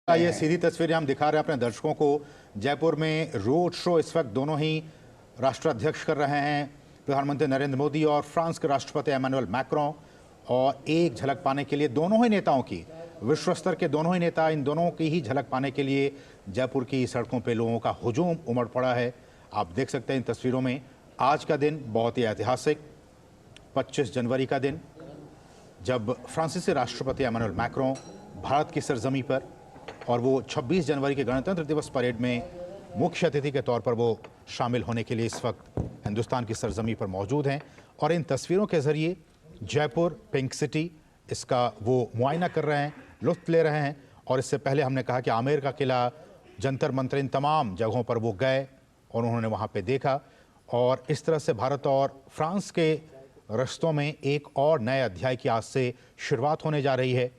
ये सीधी तस्वीरें हम दिखा रहे हैं अपने दर्शकों को। जयपुर में रोड शो इस वक्त दोनों ही राष्ट्राध्यक्ष कर रहे हैं, प्रधानमंत्री नरेंद्र मोदी और फ्रांस के राष्ट्रपति एमानुएल मैक्रों। और एक झलक पाने के लिए दोनों ही नेताओं की, विश्व स्तर के दोनों ही नेता, इन दोनों की ही झलक पाने के लिए जयपुर की सड़कों पर लोगों का हुजूम उमड़ पड़ा है। आप देख सकते हैं इन तस्वीरों में। आज का दिन बहुत ही ऐतिहासिक, 25 जनवरी का दिन, जब फ्रांसीसी राष्ट्रपति एमानुएल मैक्रों भारत की सरजमी पर और वो 26 जनवरी के गणतंत्र दिवस परेड में मुख्य अतिथि के तौर पर वो शामिल होने के लिए इस वक्त हिंदुस्तान की सरजमी पर मौजूद हैं। और इन तस्वीरों के ज़रिए जयपुर पिंक सिटी, इसका वो मुआयना कर रहे हैं, लुत्फ़ ले रहे हैं। और इससे पहले हमने कहा कि आमेर का किला, जंतर मंतर, इन तमाम जगहों पर वो गए और उन्होंने वहाँ पर देखा। और इस तरह से भारत और फ्रांस के रिश्तों में एक और नए अध्याय की आज से शुरुआत होने जा रही है।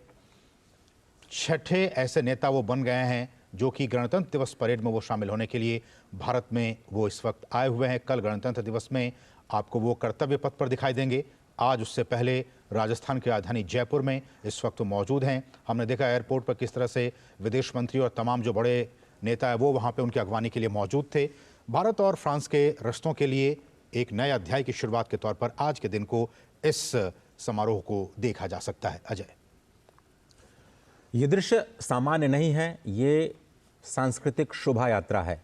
छठे ऐसे नेता वो बन गए हैं जो कि गणतंत्र दिवस परेड में वो शामिल होने के लिए भारत में वो इस वक्त आए हुए हैं। कल गणतंत्र दिवस में आपको वो कर्तव्य पथ पर दिखाई देंगे। आज उससे पहले राजस्थान की राजधानी जयपुर में इस वक्त वो मौजूद हैं। हमने देखा एयरपोर्ट पर किस तरह से विदेश मंत्री और तमाम जो बड़े नेता है वो वहाँ पर उनकी अगवानी के लिए मौजूद थे। भारत और फ्रांस के रिश्तों के लिए एक नए अध्याय की शुरुआत के तौर पर आज के दिन को, इस समारोह को देखा जा सकता है। अजय, ये दृश्य सामान्य नहीं है, ये सांस्कृतिक शोभा यात्रा है।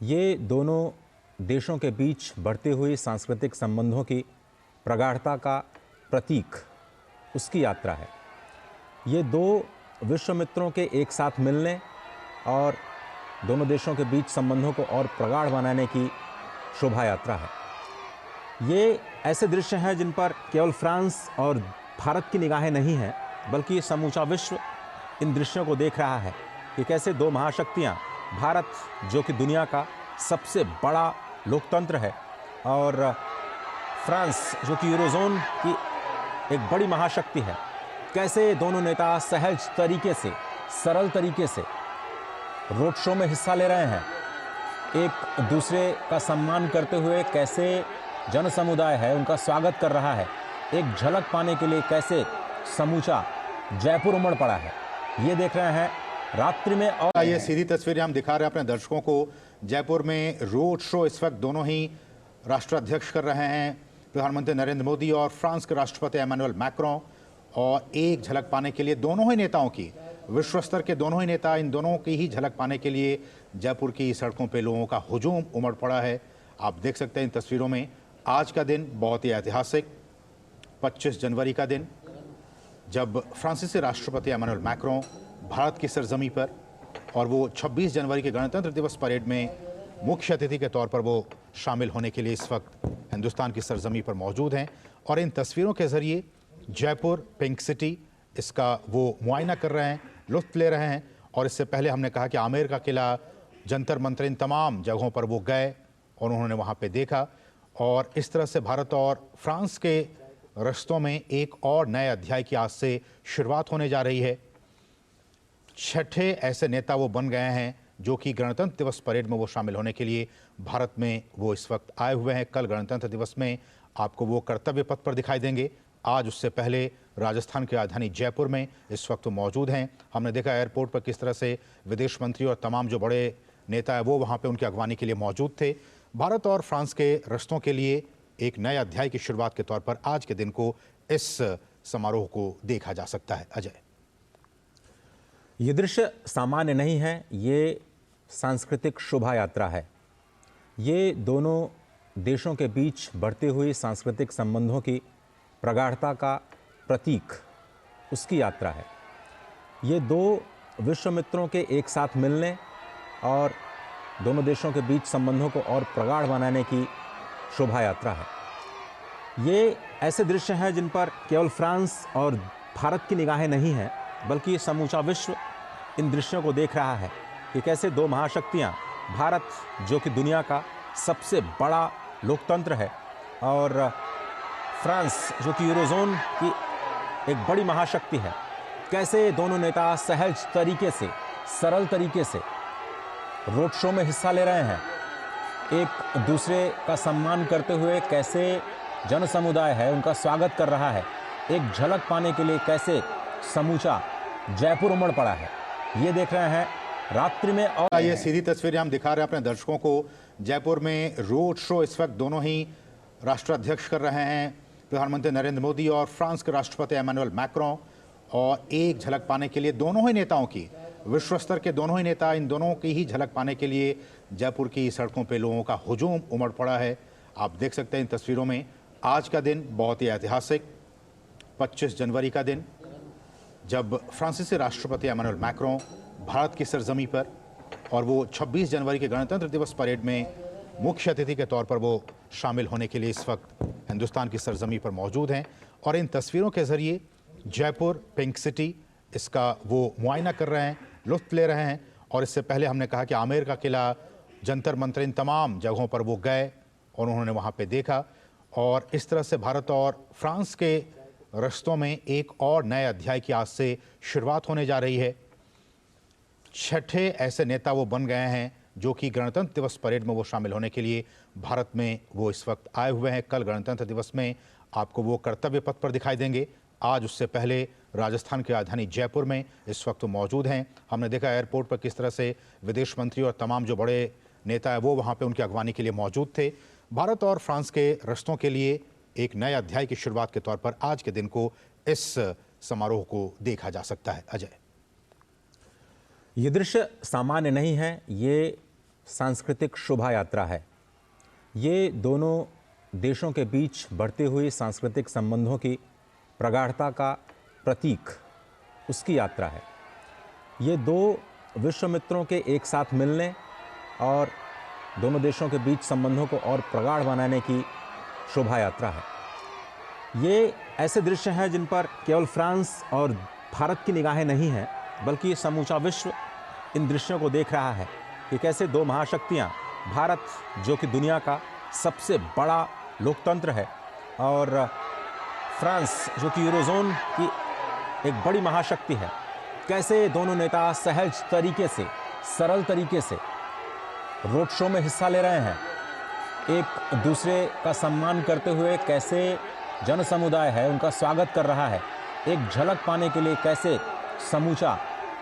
ये दोनों देशों के बीच बढ़ते हुए सांस्कृतिक संबंधों की प्रगाढ़ता का प्रतीक, उसकी यात्रा है। ये दो विश्व मित्रों के एक साथ मिलने और दोनों देशों के बीच संबंधों को और प्रगाढ़ बनाने की शोभा यात्रा है। ये ऐसे दृश्य हैं जिन पर केवल फ्रांस और भारत की निगाहें नहीं हैं, बल्कि समूचा विश्व इन दृश्यों को देख रहा है कि कैसे दो महाशक्तियां, भारत जो कि दुनिया का सबसे बड़ा लोकतंत्र है और फ्रांस जो कि यूरोजोन की एक बड़ी महाशक्ति है, कैसे दोनों नेता सहज तरीके से, सरल तरीके से रोड शो में हिस्सा ले रहे हैं, एक दूसरे का सम्मान करते हुए कैसे जन समुदाय है उनका स्वागत कर रहा है। एक झलक पाने के लिए कैसे समूचा जयपुर उमड़ पड़ा है, ये देख रहे हैं रात्रि में। और ये सीधी तस्वीरें हम दिखा रहे हैं अपने दर्शकों को। जयपुर में रोड शो इस वक्त दोनों ही राष्ट्राध्यक्ष कर रहे हैं, प्रधानमंत्री नरेंद्र मोदी और फ्रांस के राष्ट्रपति एमानुएल मैक्रों। और एक झलक पाने के लिए दोनों ही नेताओं की, विश्व स्तर के दोनों ही नेता, इन दोनों की ही झलक पाने के लिए जयपुर की सड़कों पर लोगों का हुजूम उमड़ पड़ा है। आप देख सकते हैं इन तस्वीरों में। आज का दिन बहुत ही ऐतिहासिक, 25 जनवरी का दिन, जब फ्रांसीसी राष्ट्रपति एमानुएल मैक्रों भारत की सरजमी पर और वो 26 जनवरी के गणतंत्र दिवस परेड में मुख्य अतिथि के तौर पर वो शामिल होने के लिए इस वक्त हिंदुस्तान की सरजमी पर मौजूद हैं। और इन तस्वीरों के ज़रिए जयपुर पिंक सिटी, इसका वो मुआयना कर रहे हैं, लुत्फ़ ले रहे हैं। और इससे पहले हमने कहा कि आमेर का किला, जंतर मंतर, इन तमाम जगहों पर वो गए और उन्होंने वहाँ पर देखा। और इस तरह से भारत और फ्रांस के रिश्तों में एक और नए अध्याय की आज से शुरुआत होने जा रही है। छठे ऐसे नेता वो बन गए हैं जो कि गणतंत्र दिवस परेड में वो शामिल होने के लिए भारत में वो इस वक्त आए हुए हैं। कल गणतंत्र दिवस में आपको वो कर्तव्य पथ पर दिखाई देंगे। आज उससे पहले राजस्थान की राजधानी जयपुर में इस वक्त मौजूद हैं। हमने देखा एयरपोर्ट पर किस तरह से विदेश मंत्री और तमाम जो बड़े नेता है वो वहाँ पर उनकी अगवानी के लिए मौजूद थे। भारत और फ्रांस के रिश्तों के लिए एक नए अध्याय की शुरुआत के तौर पर आज के दिन को, इस समारोह को देखा जा सकता है। अजय, ये दृश्य सामान्य नहीं है, ये सांस्कृतिक शोभा यात्रा है। ये दोनों देशों के बीच बढ़ते हुए सांस्कृतिक संबंधों की प्रगाढ़ता का प्रतीक, उसकी यात्रा है। ये दो विश्व मित्रों के एक साथ मिलने और दोनों देशों के बीच संबंधों को और प्रगाढ़ बनाने की शोभा यात्रा है। ये ऐसे दृश्य हैं जिन पर केवल फ्रांस और भारत की निगाहें नहीं हैं, बल्कि समूचा विश्व इन दृश्यों को देख रहा है कि कैसे दो महाशक्तियां, भारत जो कि दुनिया का सबसे बड़ा लोकतंत्र है और फ्रांस जो कि यूरोजोन की एक बड़ी महाशक्ति है, कैसे दोनों नेता सहज तरीके से, सरल तरीके से रोड शो में हिस्सा ले रहे हैं, एक दूसरे का सम्मान करते हुए कैसे जन समुदाय है उनका स्वागत कर रहा है। एक झलक पाने के लिए कैसे समूचा जयपुर उमड़ पड़ा है, ये देख रहे हैं रात्रि में और ये सीधी तस्वीरें हम दिखा रहे हैं अपने दर्शकों को। जयपुर में रोड शो इस वक्त दोनों ही राष्ट्राध्यक्ष कर रहे हैं, प्रधानमंत्री नरेंद्र मोदी और फ्रांस के राष्ट्रपति एमानुएल मैक्रों। और एक झलक पाने के लिए दोनों ही नेताओं की, विश्व स्तर के दोनों ही नेता, इन दोनों की ही झलक पाने के लिए जयपुर की सड़कों पे लोगों का हुजूम उमड़ पड़ा है। आप देख सकते हैं इन तस्वीरों में। आज का दिन बहुत ही ऐतिहासिक, 25 जनवरी का दिन, जब फ्रांसीसी राष्ट्रपति एमानुएल मैक्रों भारत की सरजमी पर, और वो 26 जनवरी के गणतंत्र दिवस परेड में मुख्य अतिथि के तौर पर वो शामिल होने के लिए इस वक्त हिंदुस्तान की सरजमी पर मौजूद हैं। और इन तस्वीरों के ज़रिए जयपुर पिंक सिटी, इसका वो मुआयना कर रहे हैं, लुत्फ़ ले रहे हैं। और इससे पहले हमने कहा कि आमेर का किला, जंतर मंतर, इन तमाम जगहों पर वो गए और उन्होंने वहाँ पे देखा। और इस तरह से भारत और फ्रांस के रिश्तों में एक और नए अध्याय की आज से शुरुआत होने जा रही है। छठे ऐसे नेता वो बन गए हैं जो कि गणतंत्र दिवस परेड में वो शामिल होने के लिए भारत में वो इस वक्त आए हुए हैं। कल गणतंत्र दिवस में आपको वो कर्तव्य पथ पर दिखाई देंगे। आज उससे पहले राजस्थान की राजधानी जयपुर में इस वक्त मौजूद हैं। हमने देखा एयरपोर्ट पर किस तरह से विदेश मंत्री और तमाम जो बड़े नेता है वो वहाँ पे उनकी अगवानी के लिए मौजूद थे। भारत और फ्रांस के रिश्तों के लिए एक नए अध्याय की शुरुआत के तौर पर आज के दिन को, इस समारोह को देखा जा सकता है। अजय, ये दृश्य सामान्य नहीं है, ये सांस्कृतिक शोभा यात्रा है। ये दोनों देशों के बीच बढ़ते हुए सांस्कृतिक संबंधों की प्रगाढ़ता का प्रतीक, उसकी यात्रा है। ये दो विश्व मित्रों के एक साथ मिलने और दोनों देशों के बीच संबंधों को और प्रगाढ़ बनाने की शोभा यात्रा है। ये ऐसे दृश्य हैं जिन पर केवल फ्रांस और भारत की निगाहें नहीं हैं, बल्कि ये समूचा विश्व इन दृश्यों को देख रहा है कि कैसे दो महाशक्तियाँ, भारत जो कि दुनिया का सबसे बड़ा लोकतंत्र है और फ्रांस जो कि यूरोजोन की एक बड़ी महाशक्ति है, कैसे दोनों नेता सहज तरीके से, सरल तरीके से रोड शो में हिस्सा ले रहे हैं। एक दूसरे का सम्मान करते हुए कैसे जन समुदाय है उनका स्वागत कर रहा है। एक झलक पाने के लिए कैसे समूचा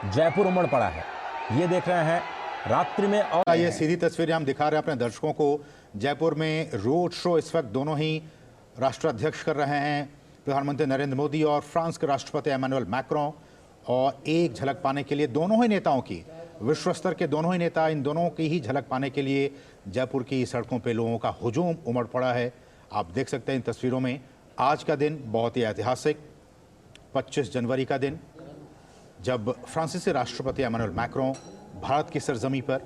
जयपुर उमड़ पड़ा है। ये देख रहे हैं रात्रि में और ये सीधी तस्वीरें हम दिखा रहे हैं अपने दर्शकों को। जयपुर में रोड शो इस वक्त दोनों ही राष्ट्राध्यक्ष कर रहे हैं, प्रधानमंत्री नरेंद्र मोदी और फ्रांस के राष्ट्रपति एमानुएल मैक्रों। और एक झलक पाने के लिए दोनों ही नेताओं की, विश्व स्तर के दोनों ही नेता, इन दोनों की ही झलक पाने के लिए जयपुर की सड़कों पे लोगों का हुजूम उमड़ पड़ा है। आप देख सकते हैं इन तस्वीरों में। आज का दिन बहुत ही ऐतिहासिक, 25 जनवरी का दिन, जब फ्रांसीसी राष्ट्रपति एमानुएल मैक्रों भारत की सरजमी पर,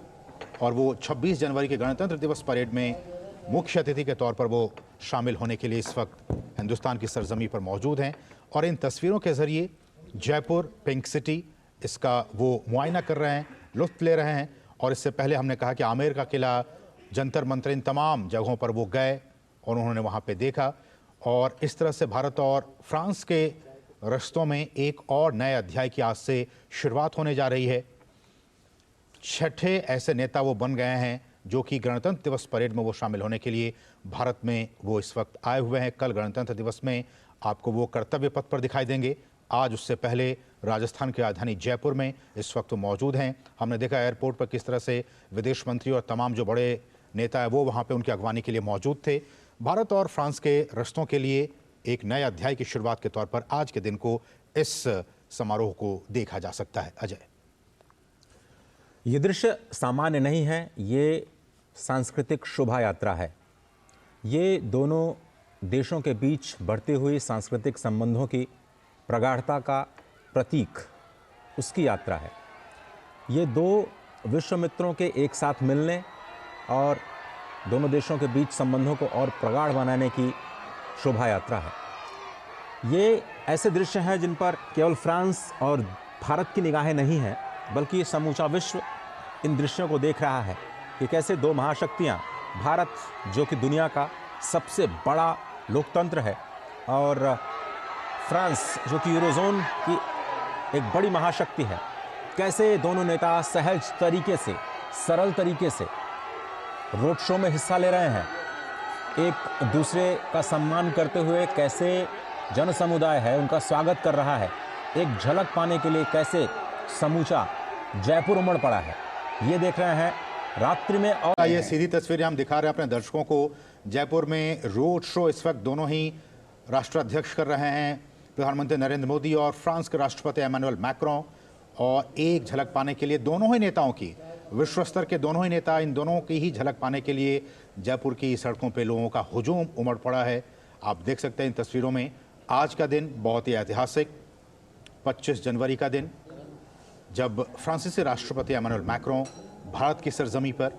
और वो 26 जनवरी के गणतंत्र दिवस परेड में मुख्य अतिथि के तौर पर वो शामिल होने के लिए इस वक्त हिंदुस्तान की सरजमी पर मौजूद हैं। और इन तस्वीरों के ज़रिए जयपुर पिंक सिटी, इसका वो मुआयना कर रहे हैं, लुत्फ़ ले रहे हैं। और इससे पहले हमने कहा कि आमेर का किला, जंतर मंतर, इन तमाम जगहों पर वो गए और उन्होंने वहाँ पे देखा। और इस तरह से भारत और फ्रांस के रिश्तों में एक और नए अध्याय की आज से शुरुआत होने जा रही है। छठे ऐसे नेता वो बन गए हैं जो कि गणतंत्र दिवस परेड में वो शामिल होने के लिए भारत में वो इस वक्त आए हुए हैं। कल गणतंत्र दिवस में आपको वो कर्तव्य पथ पर दिखाई देंगे। आज उससे पहले राजस्थान की राजधानी जयपुर में इस वक्त मौजूद हैं। हमने देखा एयरपोर्ट पर किस तरह से विदेश मंत्री और तमाम जो बड़े नेता है वो वहाँ पे उनकी अगवानी के लिए मौजूद थे। भारत और फ्रांस के रिश्तों के लिए एक नए अध्याय की शुरुआत के तौर पर आज के दिन को, इस समारोह को देखा जा सकता है। अजय, ये दृश्य सामान्य नहीं है, ये सांस्कृतिक शोभा यात्रा है। ये दोनों देशों के बीच बढ़ते हुए सांस्कृतिक संबंधों की प्रगाढ़ता का प्रतीक, उसकी यात्रा है। ये दो विश्व मित्रों के एक साथ मिलने और दोनों देशों के बीच संबंधों को और प्रगाढ़ बनाने की शोभा यात्रा है। ये ऐसे दृश्य हैं जिन पर केवल फ्रांस और भारत की निगाहें नहीं हैं, बल्कि समूचा विश्व इन दृश्यों को देख रहा है कि कैसे दो महाशक्तियाँ, भारत जो कि दुनिया का सबसे बड़ा लोकतंत्र है और फ्रांस जो कि यूरोजोन की एक बड़ी महाशक्ति है, कैसे दोनों नेता सहज तरीके से, सरल तरीके से रोड शो में हिस्सा ले रहे हैं। एक दूसरे का सम्मान करते हुए कैसे जन समुदाय है उनका स्वागत कर रहा है। एक झलक पाने के लिए कैसे समूचा जयपुर उमड़ पड़ा है। ये देख रहे हैं रात्रि में। और ये सीधी तस्वीरें हम दिखा रहे हैं अपने दर्शकों को। जयपुर में रोड शो इस वक्त दोनों ही राष्ट्राध्यक्ष कर रहे हैं, प्रधानमंत्री नरेंद्र मोदी और फ्रांस के राष्ट्रपति एमानुएल मैक्रों। और एक झलक पाने के लिए दोनों ही नेताओं की, विश्व स्तर के दोनों ही नेता, इन दोनों की ही झलक पाने के लिए जयपुर की सड़कों पे लोगों का हुजूम उमड़ पड़ा है। आप देख सकते हैं इन तस्वीरों में। आज का दिन बहुत ही ऐतिहासिक, 25 जनवरी का दिन, जब फ्रांसीसी राष्ट्रपति एमानुएल मैक्रों भारत की सरजमी पर,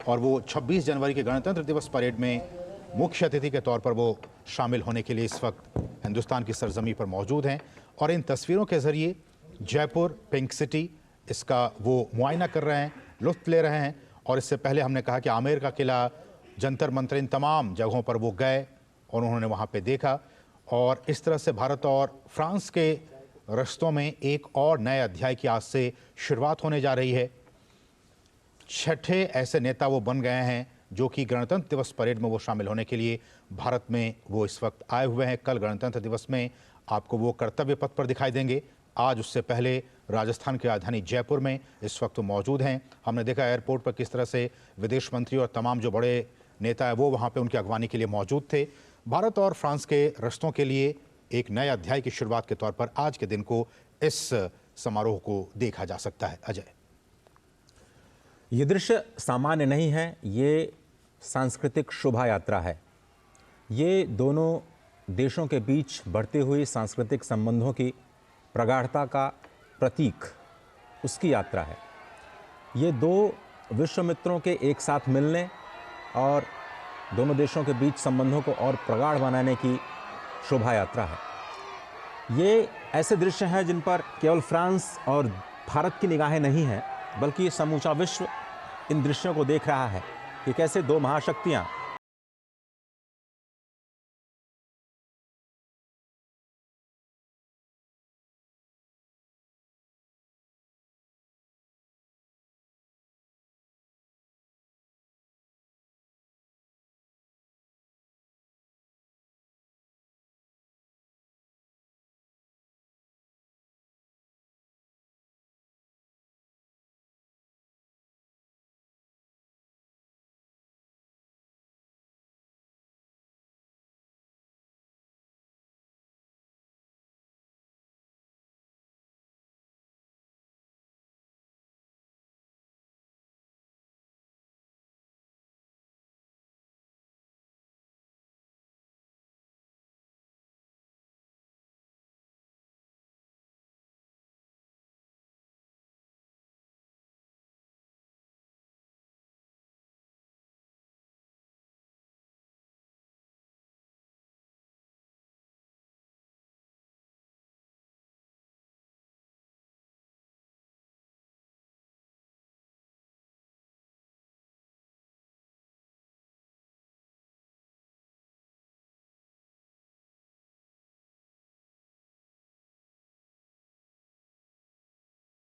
और वो 26 जनवरी के गणतंत्र दिवस परेड में मुख्य अतिथि के तौर पर वो शामिल होने के लिए इस वक्त हिंदुस्तान की सरजमी पर मौजूद हैं। और इन तस्वीरों के ज़रिए जयपुर पिंक सिटी, इसका वो मुआयना कर रहे हैं, लुत्फ़ ले रहे हैं। और इससे पहले हमने कहा कि आमेर का किला, जंतर मंतर, इन तमाम जगहों पर वो गए और उन्होंने वहाँ पे देखा। और इस तरह से भारत और फ्रांस के रिश्तों में एक और नए अध्याय की आज से शुरुआत होने जा रही है। छठे ऐसे नेता वो बन गए हैं जो कि गणतंत्र दिवस परेड में वो शामिल होने के लिए भारत में वो इस वक्त आए हुए हैं। कल गणतंत्र दिवस में आपको वो कर्तव्य पथ पर दिखाई देंगे। आज उससे पहले राजस्थान की राजधानी जयपुर में इस वक्त वो मौजूद हैं। हमने देखा एयरपोर्ट पर किस तरह से विदेश मंत्री और तमाम जो बड़े नेता हैं वो वहाँ पे उनकी अगवानी के लिए मौजूद थे। भारत और फ्रांस के रिश्तों के लिए एक नए अध्याय की शुरुआत के तौर पर आज के दिन को, इस समारोह को देखा जा सकता है। अजय, ये दृश्य सामान्य नहीं है, ये सांस्कृतिक शोभा यात्रा है। ये दोनों देशों के बीच बढ़ते हुए सांस्कृतिक संबंधों की प्रगाढ़ता का प्रतीक, उसकी यात्रा है। ये दो विश्व मित्रों के एक साथ मिलने और दोनों देशों के बीच संबंधों को और प्रगाढ़ बनाने की शोभा यात्रा है। ये ऐसे दृश्य हैं जिन पर केवल फ्रांस और भारत की निगाहें नहीं हैं, बल्कि समूचा विश्व इन दृश्यों को देख रहा है कि कैसे दो महाशक्तियां